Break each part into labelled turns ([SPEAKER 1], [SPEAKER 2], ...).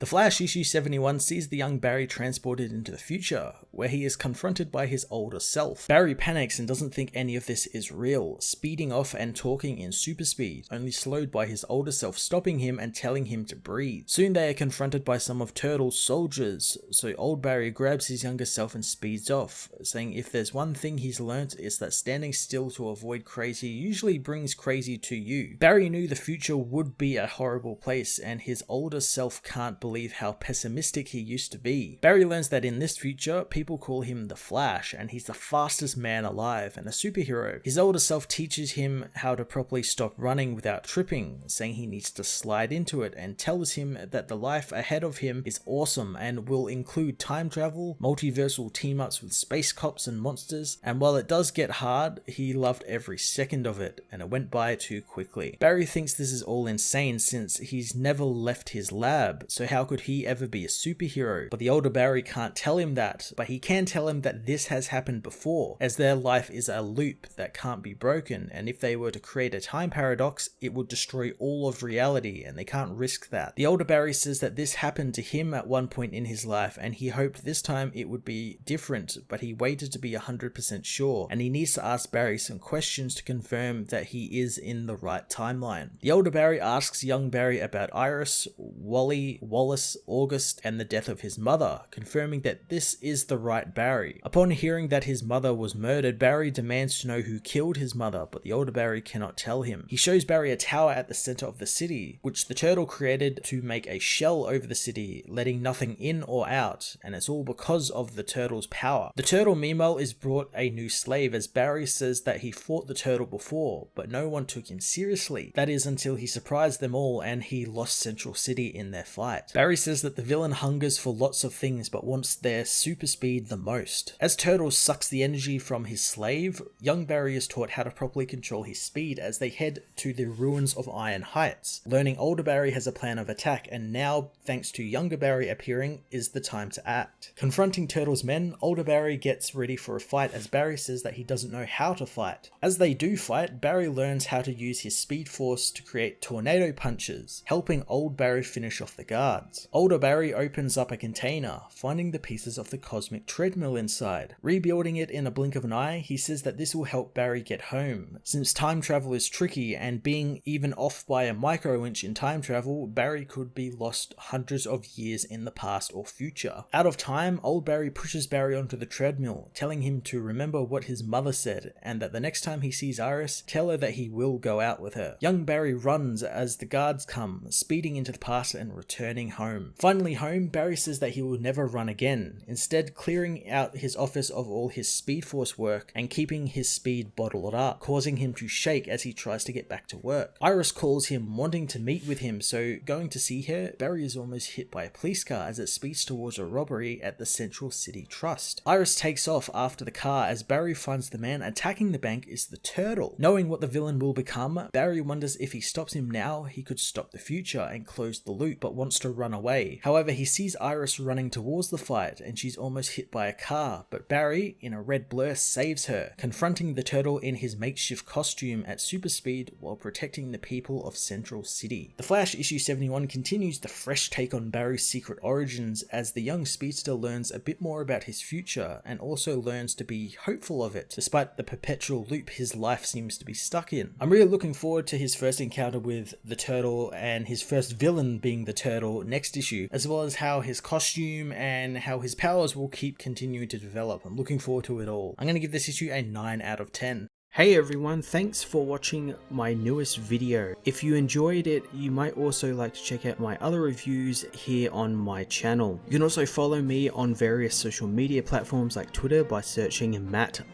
[SPEAKER 1] The Flash issue 71 sees the young Barry transported into the future, where he is confronted by his older self. Barry panics and doesn't think any of this is real, speeding off and talking in super speed, only slowed by his older self stopping him and telling him to breathe. Soon they are confronted by some of Turtle's soldiers, so old Barry grabs his younger self and speeds off, saying if there's one thing he's learnt, it's that standing still to avoid crazy usually brings crazy to you. Barry knew the future would be a horrible place, and his older self can't believe how pessimistic he used to be. Barry learns that in this future, people call him the Flash, and he's the fastest man alive and a superhero. His older self teaches him how to properly stop running without tripping, saying he needs to slide into it, and tells him that the life ahead of him is awesome and will include time travel, multiversal team-ups with space cops and monsters, and while it does get hard, he loved every second of it, and it went by too quickly. Barry thinks this is all insane since he's never left his lab, so how could he ever be a superhero? But the older Barry can't tell him that, but he can tell him that this has happened before, as their life is a loop that can't be broken, and if they were to create a time paradox, it would destroy all of reality, and they can't risk that. The older Barry says that this happened to him at one point in his life, and he hoped this time it would be different, but he waited to be 100% sure, and he needs to ask Barry some questions to confirm that he is in the right timeline. The older Barry asks young Barry about Iris, Wally, Wallace, August, and the death of his mother, confirming that this is the right Barry. Upon hearing that his mother was murdered, Barry demands to know who killed his mother, but the older Barry cannot tell him. He shows Barry a tower at the center of the city, which the turtle created to make a shell over the city, letting nothing in or out, and it's all because of the turtle's power. The turtle meanwhile is brought a new slave, as Barry says that he fought the turtle before, but no one took him seriously. That is until he surprised them all and he lost Central City in their fight. Barry says that the villain hungers for lots of things but wants their super speed the most. As Turtle sucks the energy from his slave, young Barry is taught how to properly control his speed as they head to the ruins of Iron Heights. Learning older Barry has a plan of attack, and now, thanks to younger Barry appearing, is the time to act. Confronting Turtle's men, older Barry gets ready for a fight as Barry says that he doesn't know how to fight. As they do fight, Barry learns how to use his speed force to create tornado punches, helping old Barry finish off the guards. Older Barry opens up a container, finding the pieces of the cosmic treadmill inside. Rebuilding it in a blink of an eye, he says that this will help Barry get home. Since time travel is tricky, and being even off by a micro-inch in time travel, Barry could be lost hundreds of years in the past or future. Out of time, old Barry pushes Barry onto the treadmill, telling him to remember what his mother said, and that the next time he sees Iris, tell her that he will go out with her. Young Barry runs as the guards come, speeding into the past and returning home. Finally home, Barry says that he will never run again, instead clearing out his office of all his Speed Force work and keeping his speed bottled up, causing him to shake as he tries to get back to work. Iris calls him, wanting to meet with him, so going to see her, Barry is almost hit by a police car as it speeds towards a robbery at the Central City Trust. Iris takes off after the car as Barry finds the man attacking the bank is the Turtle. Knowing what the villain will become, Barry wonders if he stops him now, he could stop the future and close the loop, but wants to run away. However, he sees Iris running towards the fight and she's almost hit by a car, but Barry, in a red blur, saves her, confronting the Turtle in his makeshift costume at super speed while protecting the people of Central City. The Flash issue 71 continues the fresh take on Barry's secret origins as the young speedster learns a bit more about his future and also learns to be hopeful of it, despite the perpetual loop his life seems to be stuck in. I'm really looking forward to his first encounter with the Turtle and his first villain being the Turtle next issue, as well as how his costume and how his powers will keep continuing to develop. I'm looking forward to it all. I'm going to give this issue a 9 out of 10. Hey everyone, thanks for watching my newest video. If you enjoyed it, you might also like to check out my other reviews here on my channel. You can also follow me on various social media platforms like Twitter by searching Matt_FOS,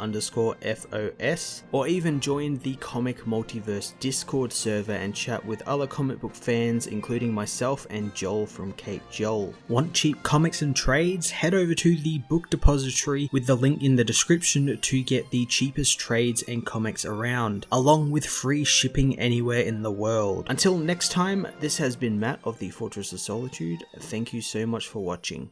[SPEAKER 1] or even join the Comic Multiverse Discord server and chat with other comic book fans, including myself and Joel from Cape Joel. Want cheap comics and trades? Head over to the book depository with the link in the description to get the cheapest trades and comics around, along with free shipping anywhere in the world. Until next time, this has been Matt of the Fortress of Solitude. Thank you so much for watching.